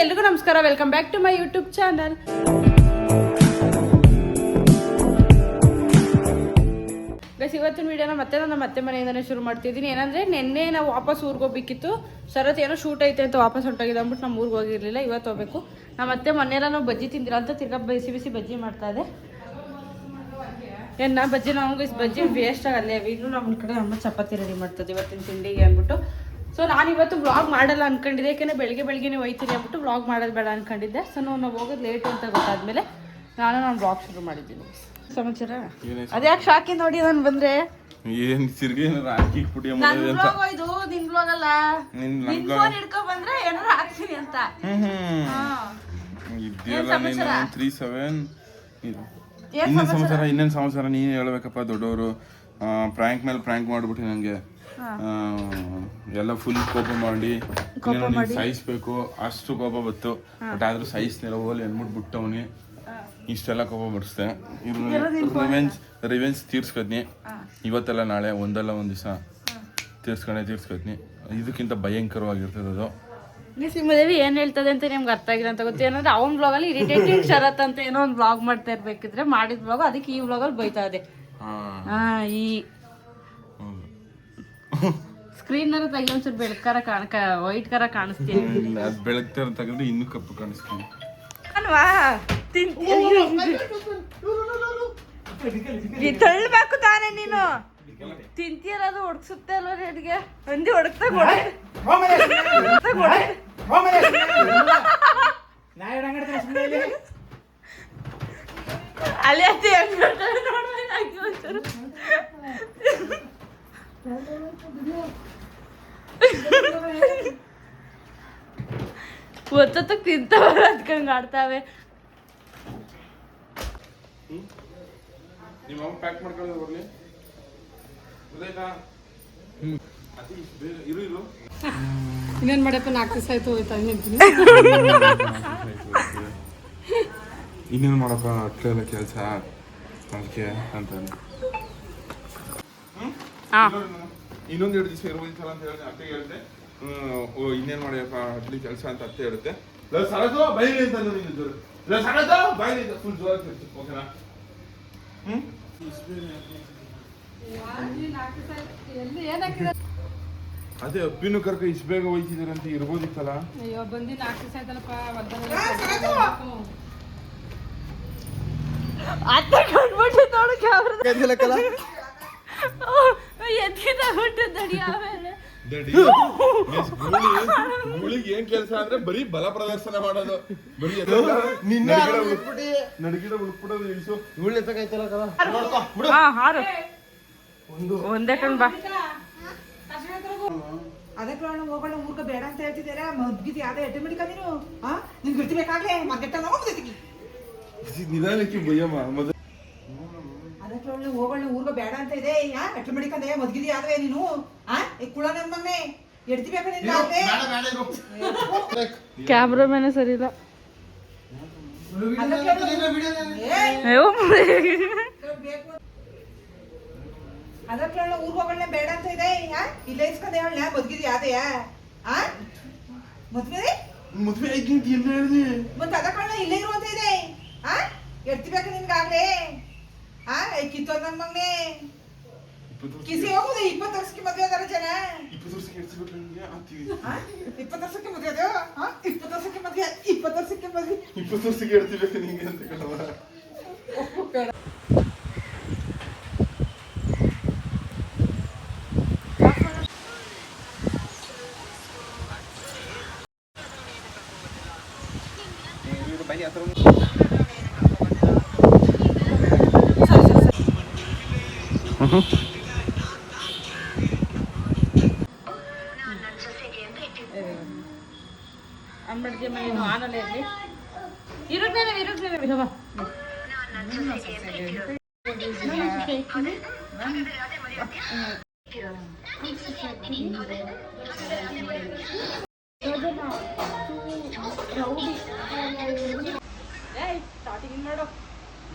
ಎಲ್ರಿಗೂ ನಮಸ್ಕಾರ, welcome back to my YouTube channel. Guys, ಇವತ್ತಿನ ವಿಡಿಯೋನ ಮತ್ತೆ ನನ್ನ ಮತ್ತೆ ಮನೆಯಿಂದನೇ ಶುರು ಮಾಡ್ತಿದ್ದೀನಿ. ಏನಂದರೆ ನಿನ್ನೆ ನಾವು ವಾಪಸ್ ಊರಿಗೆ ಹೋಗ್ಬೇಕಿತ್ತು. ಶರತ್ ಏನೋ ಶೂಟ್ ಐತೆ ಅಂತ ವಾಪಸ್ ಹೊಂಟೋಗಿದೆ ಅಂದ್ಬಿಟ್ಟು ನಮ್ಮ ಊರಿಗೆ ಹೋಗಿರಲಿಲ್ಲ. ಇವತ್ತು ಹೋಗ್ಬೇಕು. ನಮ್ಮ ಮತ್ತೆ ಮೊನ್ನೆಲ್ಲ ನಾವು ಬಜ್ಜಿ ತಿಂದಿಲ್ಲ ಅಂತ ತಿರ್ಗಾ ಬಿಸಿ ಬಿಸಿ ಬಜ್ಜಿ ಮಾಡ್ತಾ ಇದೆ. ಏನು ಬಜ್ಜಿ ನಾವು ಬಜ್ಜಿ ವೇಸ್ಟ್ ಆಗಲ್ಲ. ಇನ್ನೂ ನಮ್ಮ ಕಡೆ ಅಮ್ಮ ಚಪಾತಿ ರೆಡಿ ಮಾಡ್ತದೆ ಇವತ್ತಿನ ತಿಂಡಿಗೆ ಅಂದ್ಬಿಟ್ಟು. ಸೊ ನಾನು ಇವತ್ತು ವ್ಲಾಗ್ ಮಾಡಲ್ಲ ಅನ್ಕೊಂಡಿದ್ದೆ, ಯಾಕೆಂದರೆ ಬೆಳಗ್ಗೆ ಹೋಯ್ತೀನಿ ಅಂದ್ಬಿಟ್ಟು ವ್ಲಾಗ್ ಮಾಡೋದು ಬೇಡ ಅನ್ಕೊಂಡಿದ್ದೆ. ಸೊ ನಾವು ಹೋಗೋದು ಲೇಟು ಅಂತ ಗೊತ್ತಾದ್ಮೇಲೆ ನಾನು ವ್ಲಾಗ್ ಶುರು ಮಾಡಿದ್ದೀನಿ. ಸಮಾಚಾರ ಅದ್ಯಾಕೆ ಶಾಕಿ ನೋಡಿ ನಾನು ಬಂದ್ರೆ ಏನ್ ಸಿರ್ಗೆ ಏನಾರ ಹಾಕಿ ಪುಡಿ ಇದು ನಿನ್ ಬ್ಲಾಗ್ ಅಲ್ಲ, ನಿನ್ ಫೋನ್ ಹಿಡ್ಕೊ ಬಂದ್ರೆ ಏನಾರ ಹಾಕ್ತೀನಿ ಅಂತ. ಇದೆಯಲ್ಲ ನೀನು 37 ಇನ್ನೇನು ಸಮಾಚಾರ ಇನ್ನೇನು ಸಮಾಚಾರ ನೀನು ಹೇಳ್ಬೇಕಪ್ಪ. ದೊಡ್ಡವರು ಪ್ರ್ಯಾಂಕ್ ಮೇಲೆ ಪ್ರ್ಯಾಂಕ್ ಮಾಡ್ಬಿಟ್ಟು ನನಗೆ ಎಲ್ಲ ಫುಲ್ ಕೋಪ ಮಾಡಿ ಸಹಿಸ್ಬೇಕು ಅಷ್ಟು ಕೋಪ ಬತ್ತು. ಬಟ್ ಆದ್ರೂ ಸಹಿಸ್ನಿಲ್ಲ. ಹೋಲಿ ಅಂದ್ಬಿಟ್ಟು ಇಷ್ಟೆಲ್ಲ ಕೋಪ ಬಡಿಸ್ದೆ. ರಿವೆಂಜ್ ತೀರ್ಸ್ಕೊದ್ನಿ. ಇವತ್ತೆಲ್ಲ ನಾಳೆ ಒಂದಲ್ಲ ಒಂದು ದಿವಸ ತೀರ್ಸ್ಕೊದ್ನಿ. ಇದಕ್ಕಿಂತ ಭಯಂಕರವಾಗಿರ್ತದೆ ಅದು. ಸಿಂಹದೇವಿ ಏನ್ ಹೇಳ್ತದೆ ಅಂತ ನಿಮ್ಗೆ ಅರ್ಥ ಆಗಿಲ್ಲ ಅಂತ ಗೊತ್ತು. ಏನಂದ್ರೆ ಅವ್ನ ಬ್ಲಾಗಲ್ಲಿ ಇರಿಟೇಟಿಂಗ್ ಶರತ್ ಅಂತ ಏನೋ ಒಂದು ಬ್ಲಾಗ್ ಮಾಡ್ತಾ ಇರ್ಬೇಕಿದ್ರೆ ಮಾಡಿದ ಬ್ಲಾಗ್, ಅದಕ್ಕೆ ಈ ಬ್ಲಾಗಲ್ಲಿ ಬೈತಾ ಇದೆ. ಈ ಸ್ಕ್ರೀನ್ ತೆಗಿ ಒಂಚೂರು ಬೆಳಕಾರ ವೈಟ್ ಕರ ಕಾಣಿಸ್ತೀನಿ. ಬೆಳಗ್ತಾರ ತೆಗೆದ್ರೆ ಇನ್ನೂ ಕಪ್ಪು ಕಾಣಿಸ್ತೀನಿ ಅಲ್ವಾ? ತಳ್ಳಬೇಕು ತಾನೇ ನೀನು. ತಿಂತೀರದು ಹೊಡ್ಸುತ್ತೆ ಅಲ್ವ ರೇಟ್ಗೆ ಒಂದಿ ಹೊಡಕ್ತಾ ಅಲ್ಲಿ ಅತಿ ಒಂಚೂರು ಒತ್ತಕ್ಕೆ ತಿಂತಾವ ಅದ್ಕಂಗೆ ಆಡ್ತಾವೆ. ಇನ್ನೇನ್ ಮಾಡಪ್ಪ, 4 ದಿವಸ ಆಯ್ತು ಹೋಯ್ತಾ ಇನ್ನೇನು ಮಾಡಪ್ಪ ಅಟ್ಲೆಲ್ಲ ಕೆಲಸ ಅದಕ್ಕೆ ಅಂತ. ಇನ್ನೊಂದು 2 ದಿವಸ ಇರ್ಬೋದಿತ್ತಲ್ಲ ಅಂತ ಹೇಳಿದೆ. ಅತ್ತೆ ಹೇಳಿದೆ ಇನ್ನೇನು ಮಾಡ್ಯಪ್ಪ ಅಟ್ಲಿ ಕೆಲಸ ಅಂತ ಅತ್ತೆ ಹೇಳುತ್ತೆ. ಸರದು ಬೈಲಿ ಅಂತ ಸರದು ಬೈಲಿ ಅಂತ ಫುಲ್ ಜೋರ ಓಕೆನಾ? ಅದೇ ಅಪ್ಪಿನೂ ಕರ್ಕ ಇಷ್ಟು ಬೇಗ ಹೋಯ್ತಿದಾರೆ ಅಂತ ಇರ್ಬೋದಿತ್ತಲ್ಲ. ಅಯ್ಯೋ ಬಂದು 4 ದಿವಸ ಆಯ್ತಲ್ಲಪ್ಪ. ಅತ್ತೆ ಕಂಡ್ಬಿಟ್ಟು ನೋಡು ಕ್ಯಾಮ್ರಾ ಗುಳಿಗೆ ಏನ್ ಕೆಲಸ ಅಂದ್ರೆ ಬರೀ ಬಲ ಪ್ರದರ್ಶನ ಮಾಡೋದು. ಬರೀ ನಡಗಿಡ ಉಳ್ಬಿಡೋದು ಇಳಿಸು ಒಂದೇ ಕಣ್ ಬಾ. ಅದಕ್ಕೆ ಹೋಗೋಣ ಊರ್ಗ ಬೇಡ ಅಂತ ಹೇಳ್ತಿದ್ದೀರಾ? ಮದ್ಗಿದ್ ಯಾವ್ದು ಎಡ್ಡೆ ಮಿಡಿಕ ನೀನು ನಿನ್ಗೆ ಇರ್ತಿಬೇಕಾಗ್ಲೇ ಮಾರ್ಕೆಟ್ ನಿಧಾನಕ್ಕೆ ಬಯ್ಯಮ್ಮ. ಅದಕ್ಕೆ ಹೋಗೋಣ ಊರ್ಗ ಬೇಡ ಅಂತ ಇದೆ. ಎಟ್ಲು ಮಿಡಿಕಂದೆ ಮದ್ಗಿದ್ ಯಾವ್ದೇ ನೀನು ಕುಳ ನಮ್ಮಮ್ಮೆ ಎಡ್ತಿಬೇಕ ಕ್ಯಾಮ್ರಾಮನ್ ಸರಿ ಇಲ್ಲ. ಅದಕ್ಕೆ ಊರ್ ಹೋಗೋಣ ಬೇಡ ಅಂತ ಇದೆ. ಇಲ್ಲ ಇಸ್ಕೊಂಡೆ ಹೇಳ ಮದ್ಗಿದ್ ಯಾವ್ದೆಯಾ ಮದ್ವೆ ಮತ್ತೆ ಅದಕ್ಕೆ ಇಲ್ಲೇ ಇರುವಂತ ಇದೆ. ಎಡ್ತಿಬೇಕ ನಿನ್ಗಾಗ್ಲೇ ಕಿತ್ತೋದ್ ನನ್ ಮಗನೇ ಕಿಸಿ ಹೋಗುದು. 20 ವರ್ಷಕ್ಕೆ ಮದ್ವೆ ಅದಾರ ಜನ. 20 ವರ್ಷಕ್ಕೆ 20 ವರ್ಷಕ್ಕೆ ಮದ್ವೆ ಅದು 20 ವರ್ಷಕ್ಕೆ ಮದ್ವೆ 20 ವರ್ಷಕ್ಕೆ ಮದ್ವೆ 20 ವರ್ಷಕ್ಕೆ ಹೇಳ್ತಿಬೇಕು ನಿಂಗೆ ಅಂತ ಕಣವ. ಅಂಬಡ್ಗೆ ಮನೇನು ಆನಲ್ಲೇ ಇರಲಿ. ಇರುತ್ತೇನೆ ಸ್ಟಾರ್ಟಿಂಗ್ ಮಾಡು.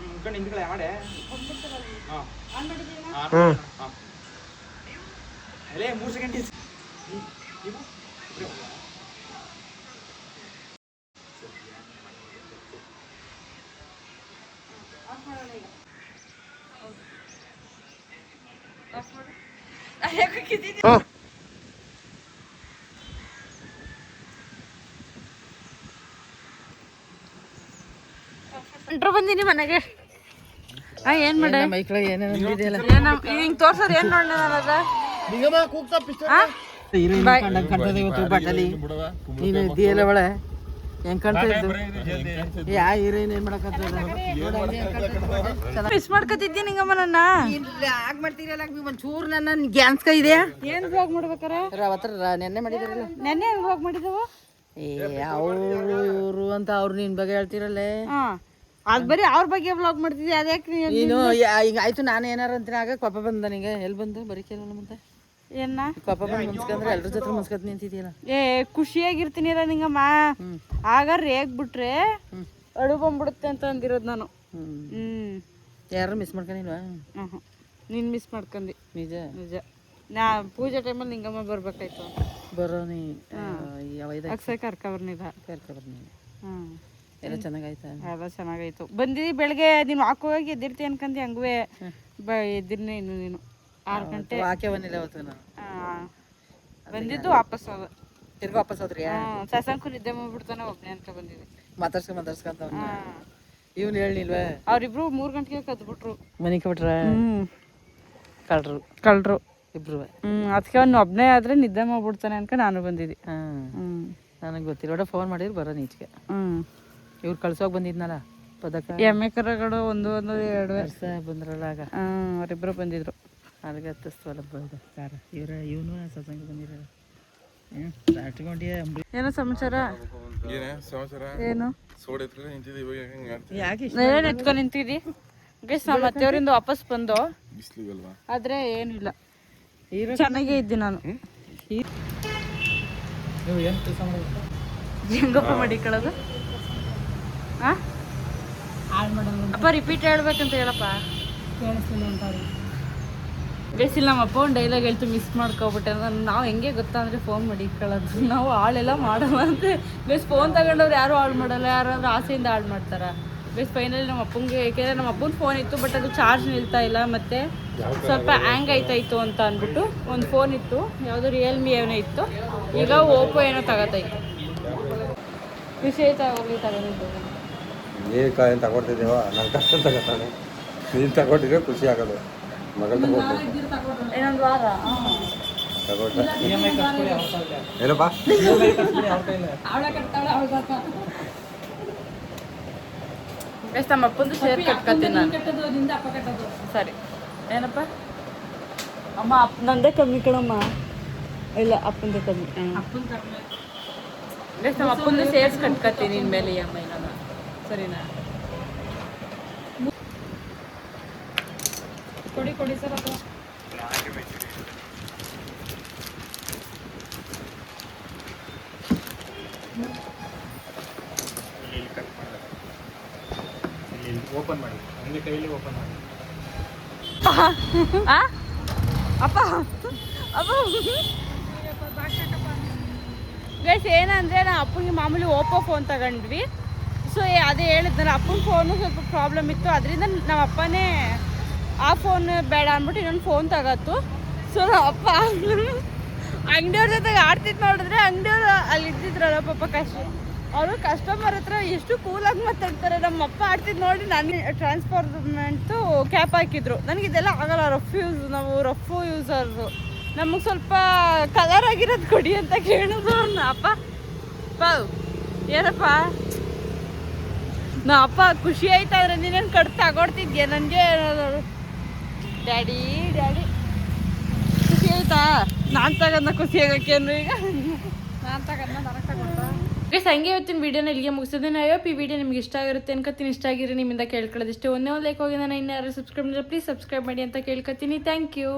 ಮಾಡೆ ಅಲ್ಲೇ 3 ಸೆಕೆಂಡ್ ಎಂಟ್ರು ಬಂದೀನಿ ಮನೆಗೆ. ಏನ್ ಮಾಡ ಹಿಂಗ್ ತೋರ್ಸೋರ್ ಏನ್ ನೋಡ ನೀನು ಇದ್ದೀಯಲ್ಲ ಒಳೆ ಹೆಂಗ್ ಕಾಣ್ತಾ ಇದ್ದು ಯಾ ಹೀರೋಯಿನ್ ಏನ್ ಮಾಡಕತ್ತದ ಮಿಸ್ ಮಾಡ್ಕೊತಿದ್ದಿ ನಿಂಗಮ್ಮ ನನ್ನ. ಯಾಕೆ ಮಾಡ್ತೀರಲ್ಲ ಒಂಚೂರು ನನ್ನ ಗ್ಯಾನ್ಸ್ಕ ಇದೆಯಾ ಏನ್ ಬ್ಲಾಗ್ ಮಾಡ್ಬೇಕಾರ ಅವತ್ತರ ನೆನ್ನೆ ಮಾಡಿದಾರಲ್ಲ ನೆನ್ನೆ ಬ್ಲಾಗ್ ಮಾಡಿದವು. ಅವರು ಇವರು ಅಂತ ಅವ್ರು ನಿನ್ ಬಗ್ಗೆ ಹೇಳ್ತಿರಲ್ಲೇ. ಅದ್ ಬರೀ ಅವ್ರ ಬಗ್ಗೆ ಬ್ಲಾಗ್ ಮಾಡ್ತಿದ್ದೆ. ಅದ್ಯಾಕೆ ನೀನು ಈಗ ಆಯ್ತು ನಾನು ಏನಾರ ಅಂತೀನಿ ಆಗ ಕೋಪ ಬಂದ ನನಗೆ ಎಲ್ಲಿ ಬಂದು ಬರೀ ಕೇಳಲ್ಲ ಮತ್ತೆ ಏನ ಕೋಪ ಬಂದು ಮುನ್ಸ್ಕೊಂಡ್ರೆ ಎಲ್ರ ಜೊತೆ ಮುನ್ಸ್ಕೊತ ನಿಂತಿದ್ಯಲ್ಲ. ಖುಷಿಯಾಗಿರ್ತೀನಿರ ನಿಂಗಮ್ಮ. ಆಗ ರೇಗ್ಬಿಟ್ರೆ ಅಡು ಬಂದ್ಬಿಡುತ್ತೆ ಅಂತ ಅಂದಿರೋದು ನಾನು. ಯಾರು ಮಿಸ್ ಮಾಡ್ಕೊಂಡಿಲ್ವಾ? ನೀನ್ ಮಿಸ್ ಮಾಡ್ಕೊಂಡಿ. ನಿಜ ನಿಜ. ನಾ ಪೂಜೆ ಟೈಮಲ್ಲಿ ನಿಂಗಮ್ಮ ಬರ್ಬೇಕಾಯ್ತು. ಬರೋ ನೀ ಅಕ್ಷಯ್ ಕರ್ಕೊಬರ್ನಿಲ್ಲ. ಕರ್ಕೊಬರ್ನಿ. ಎಲ್ಲ ಚೆನ್ನಾಗಾಯ್ತಾ? ಎಲ್ಲ ಚೆನ್ನಾಗಾಯ್ತು. ಬಂದಿದ್ದಿ ಬೆಳಗ್ಗೆ ನೀನು ಹಾಕೋಗಿ ಎದ್ದಿರ್ತಿ ಅನ್ಕಂದಿ. ಹಂಗುವೆ ಎದ್ದಿರ್ನೇ ಇನ್ನು ನೀನು 6 ಗಂಟೆ ಆಕೆ ಬಂದಿಲ್ಲ ಅವತ್ತು ನಾನು ಬಂದಿದ್ದು ವಾಪಸ್ ಹೋದ. ತಿರ್ಗಿ ವಾಪಸ್ ಹೋದ್ರಿ? ಸಸಂಕು ನಿದ್ದೆ ಮಾಡ್ಬಿಡ್ತಾನೆ ಒಬ್ಬನೇ ಅನ್ಕ ಬಂದಿದ್ದೆ. ಮಾತಾಡ್ಸ್ಕೊಂತ ಇವ್ನು ಹೇಳಿಲ್ವ? ಅವ್ರಿಬ್ರು 3 ಗಂಟೆಗೆ ಕದ್ಬಿಟ್ರು. ಮನೆ ಕೊಟ್ರ ಕಳ್ರು ಇಬ್ರು. ಅದಕ್ಕೆ ಅವ್ನು ಒಬ್ಬನೇ ಆದ್ರೆ ನಿದ್ದೆ ಮಾಡ್ಬಿಡ್ತಾನೆ ಅನ್ಕ ನಾನು ಬಂದಿದ್ದೆ. ನನಗೆ ಗೊತ್ತಿಲ್ಲ. ಫೋನ್ ಮಾಡಿದ್ರು ಬರೋ ನೀಚಿಗೆ. ಇವ್ರು ಕಳ್ಸೋಗಿ ಬಂದಿದ್ನಲ್ಲ ಪದಕ ಎಮ್ಮೆ ಕರಗಳು 1 1 2 ವರ್ಷ ಬಂದ್ರಲ್ಲ ಆಗ. ಅವರಿಬ್ರು ಬಂದಿದ್ರು. ಅಲ್ಲಿಗೆ ಹತ್ತಿಸ್ತವಲ್ಲ ಬರೋದು ಕಾರ. ಇವನು ಸತ್ಸಂಗ ಬಂದಿರ. ಏನೋ ಸಮಾಚಾರ? ಏನೇ ಸಮಾಚಾರ? ಏನು ಸೋಡ್ ಎತ್ಕೊಂಡು ನಿಂತಿದ್ದೆ. ಇವಾಗ ಯಾಕೆ ಏನ್ ಎತ್ಕೊಂಡು ನಿಂತಿದ್ದಿ? ಗೈಸ್ ನಮ್ಮ ಅತ್ತೆಯವರಿಂದ ವಾಪಸ್ ಬಂದು ಬಿಸ್ಲಿಗಲ್ವಾ? ಆದ್ರೆ ಏನಿಲ್ಲ, ಚೆನ್ನಾಗೇ ಇದ್ದಿ ನಾನು. ನೀವು ಏನು ಕೆಲಸ ಮಾಡೋದು? ಹೆಂಗಪ್ಪ ಮಡಿಕೊಳ್ಳೋದು? ಅಪ್ಪ ರಿಪೀಟ್ ಹೇಳ್ಬೇಕಂತ ಹೇಳಪ್ಪ. ಕೇಳಿಸ್ತಿಲ್ಲ ಅಂತ ಬೇಸಿಲ್ಲ ನಮ್ಮಪ್ಪ ಒಂದು ಡೈಲಾಗ್ ಹೇಳ್ತು ಮಿಸ್ ಮಾಡ್ಕೊಬಿಟ್ಟೆ. ನಾವು ಹೆಂಗೆ ಗೊತ್ತಾ ಅಂದರೆ ಫೋನ್ ಮಡಿಕೊಳ್ಳೋದು ನಾವು ಹಾಳೆಲ್ಲ ಮಾಡಲ್ಲ ಅಂತ. ಬೇಸ್ ಫೋನ್ ತಗೊಂಡವ್ರು ಯಾರು ಹಾಳು ಮಾಡಲ್ಲ, ಯಾರಾದ್ರೂ ಆಸೆಯಿಂದ ಹಾಳು ಮಾಡ್ತಾರೆ. ಬೇಸ್ ಫೈನಲಿ ನಮ್ಮ ಅಪ್ಪಂಗೆ, ಏಕೆಂದರೆ ನಮ್ಮ ಅಪ್ಪನ ಫೋನ್ ಇತ್ತು ಬಟ್ ಅದು ಚಾರ್ಜ್ ನಿಲ್ತಾ ಇಲ್ಲ, ಮತ್ತು ಸ್ವಲ್ಪ ಹ್ಯಾಂಗ್ ಆಯ್ತಾಯಿತ್ತು ಅಂತ ಅಂದ್ಬಿಟ್ಟು ಒಂದು ಫೋನ್ ಇತ್ತು, ಯಾವುದೋ ರಿಯಲ್ಮಿ ಏನೋ ಇತ್ತು. ಈಗ ಓಪೋ ಏನೋ ತಗೋತಾಯಿತ್ತು. ವಿಷಯ ತಗೊಂಡಿದ್ದು ನೀರು ಕಾಯಿ ತಗೊಡ್ತಿದ್ದೇವ ನನ್ನ ಕಷ್ಟ ತಗೋತಾನೆ. ನೀನು ತಗೊಟ್ಟಿದ್ರೆ ಖುಷಿ ಆಗೋದು. ಮಗಳು ತಗೊಟ್ಟೆ ಏನೊಂದು ವಾರ ತಗೊಟ್ಟ ಏನಪ್ಪ ಎಷ್ಟು ನಮ್ಮ ಅಪ್ಪಂದು ಶೇರ್ ಕಟ್ಕೊತೀನಿ ನಾನು. ಸರಿ ಏನಪ್ಪ ಅಮ್ಮ? ನಂದೇ ಕಮ್ಮಿ ಕಣಮ್ಮ. ಇಲ್ಲ ಅಪ್ಪಂದೇ ಕಮ್ಮಿ. ಎಷ್ಟು ನಮ್ಮ ಅಪ್ಪಂದು ಸೇರ್ಸ್ ಕಟ್ಕೊತೀನಿ ಇನ್ಮೇಲೆ ಈ ಅಮ್ಮ ನಾನು. ಸರಿನಾ? ಕೊಡಿ ಸರ್ ಅಥವಾ ಓಪನ್ ಮಾಡಿ, ಒಂದೇ ಕೈಯಲ್ಲಿ ಓಪನ್ ಮಾಡಿ. ಅಪ್ಪ ಅಪ್ಪ ಗೈಸ್ ಏನಂದರೆ ನಾವು ಅಪ್ಪನಿಗೆ ಮಾಮೂಲಿ ಓಪೋ ಫೋನ್ ತಗೊಂಡ್ವಿ. ಸೊ ಅದೇ ಹೇಳಿದ್ನಲ್ಲ, ಅಪ್ಪನ ಫೋನು ಸ್ವಲ್ಪ ಪ್ರಾಬ್ಲಮ್ ಇತ್ತು, ಅದರಿಂದ ನಮ್ಮ ಅಪ್ಪನೇ ಆ ಫೋನ್ ಬೇಡ ಅಂದ್ಬಿಟ್ಟು ಇನ್ನೊಂದು ಫೋನ್ ತಗೋತು. ಸೊ ನಮ್ಮ ಅಪ್ಪ ಅಂಗಡಿಯವ್ರ ಜೊತೆಗೆ ಆಡ್ತಿದ್ದು ನೋಡಿದ್ರೆ ಅಂಗಡಿಯವ್ರು ಅಲ್ಲಿ ಇದ್ದಿದ್ರಲ್ಲ ಪಾಪ ಅವರು ಕಸ್ಟಮರ್ ಹತ್ರ ಎಷ್ಟು ಕೂಲಾಗಿ ಮಾತಾಡ್ತಾರೆ. ನಮ್ಮ ಅಪ್ಪ ಆಡ್ತಿದ್ದು ನೋಡಿ ನನಗೆ ಟ್ರಾನ್ಸ್ಫಾರ್ಮೆಂಟು ಕ್ಯಾಪ್ ಹಾಕಿದ್ರು. ನನಗೆ ಇದೆಲ್ಲ ಆಗಲ್ಲ, ನಾವು ರಫು ಯೂಸರ್ಸು, ನಮಗೆ ಸ್ವಲ್ಪ ಕಲರ್ ಆಗಿರೋದು ಕೊಡಿ ಅಂತ ಕೇಳಿದ್ರು. ಅಪ್ಪ ಏನಪ್ಪ ನಾ ಅಪ್ಪ ಖುಷಿ ಆಯ್ತಾದ್ರೆ ನೀನೇನು ಕಟ್ ತಗೊಡ್ತಿದ್ಯಾ ನನಗೆ? ಡ್ಯಾಡಿ ಖುಷಿ ಆಯ್ತಾ? ನಾನು ತಗೊಂಡ ಖುಷಿ ಆಗೋಕ್ಕೇನು ಈಗ? ನಾನು ತಗೊಂಡ ನನಗೆ ತಗೊಂಡ ಗೈಸ್ ಹಂಗೆ ಇವತ್ತಿನ ವೀಡಿಯೋನ ಇಲ್ಲಿಗೆ ಮುಗಿಸಿದ್ದೀನಿ. ಐ ಹೋಪ್ ಈ ವಿಡಿಯೋ ನಿಮ್ಗೆ ಇಷ್ಟ ಆಗಿರುತ್ತೆ ಅನ್ಕೋತೀನಿ. ಇಷ್ಟ ಆಗಿರಿ ನಿಮ್ಮಿಂದ ಕೇಳ್ಕೊಳ್ಳೋದಿಷ್ಟೇ. ಒಂದೇ ಒಂದು ಲೈಕ್ ಹೋಗಿ ನಾನು ಇನ್ಯಾರು ಸಬ್ಸ್ಕ್ರೈಬ್ ಮಾಡಿದ್ರೆ ಪ್ಲೀಸ್ ಸಬ್ಸ್ಕ್ರೈಬ್ ಮಾಡಿ ಅಂತ ಕೇಳ್ಕೊತೀನಿ. Thank you.